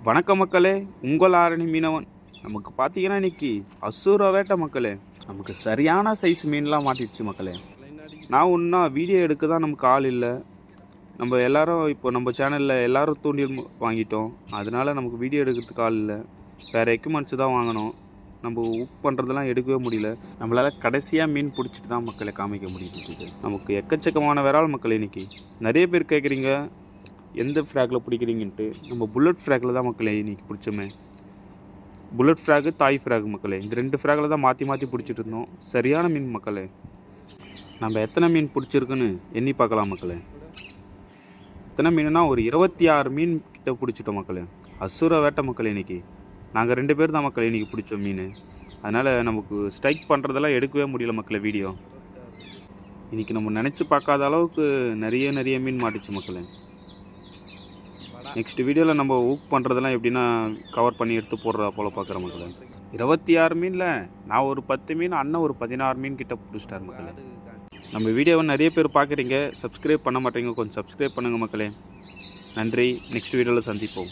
வணக்கம் மக்களே, உங்கள் ஆரணி மீனவன். நமக்கு பார்த்தீங்கன்னா இன்றைக்கி அசூர வேட்டை மக்களே. நமக்கு சரியான சைஸ் மீன்லாம் மாட்டிடுச்சு மக்களே. நான் ஒன்றா வீடியோ எடுக்க தான் நமக்கு ஆள் இல்லை. நம்ம எல்லோரும் இப்போ நம்ம சேனலில் எல்லோரும் தூண்டில் வாங்கிட்டோம். அதனால் நமக்கு வீடியோ எடுக்கிறதுக்கு ஆள் இல்லை. வேறு எக்யூப்மெண்ட்ஸ் தான் வாங்கணும். நம்ம உக் பண்ணுறதெல்லாம் எடுக்கவே முடியல. நம்மளால் கடைசியாக மீன் பிடிச்சிட்டு தான் மக்களை காமிக்க முடியுது. நமக்கு எக்கச்சக்கமான விரால் மக்கள். இன்றைக்கி நிறைய பேர் கேட்குறீங்க எந்த ஃப்ராகில் பிடிக்கிறீங்கன்ட்டு. நம்ம புல்லட் ஃப்ராகில் தான் மக்களே இன்றைக்கி பிடிச்சோமே. புல்லட் ஃப்ராகு, தாய் ஃப்ராக் மக்களே, இந்த 2 ஃப்ராகில் தான் மாற்றி பிடிச்சிட்டு இருந்தோம். சரியான மீன் மக்களே. நம்ம எத்தனை மீன் பிடிச்சிருக்குன்னு எண்ணி பார்க்கலாம் மக்களே. எத்தனை மீனுனா ஒரு 26 மீன் கிட்ட பிடிச்சிட்டோம் மக்களே. அசுர வேட்டை மக்களே. இன்றைக்கி நாங்கள் 2 பேர் தான் மக்களே இன்றைக்கி பிடிச்சோம் மீன். அதனால் நமக்கு ஸ்ட்ரைக் பண்ணுறதெல்லாம் எடுக்கவே முடியல மக்களே வீடியோ. இன்றைக்கி நம்ம நினச்சி பார்க்காத அளவுக்கு நிறைய மீன் மாட்டிச்சு மக்களே. நெக்ஸ்ட் வீடியோவில் நம்ம ஊக் பண்ணுறதெல்லாம் எப்படின்னா கவர் பண்ணி எடுத்து போடுறா போல் பார்க்குற மக்களே. 26 மீனில் நான் ஒரு 10 மீன், அண்ணன் ஒரு 16 மீன் கிட்ட பிடிச்சிட்டார் மக்களே. நம்ம வீடியோவை நிறைய பேர் பார்க்குறீங்க, சப்ஸ்கிரைப் பண்ண மாட்டேங்க. கொஞ்சம் சப்ஸ்கிரைப் பண்ணுங்கள் மக்களே. நன்றி. நெக்ஸ்ட் வீடியோவில் சந்திப்போம்.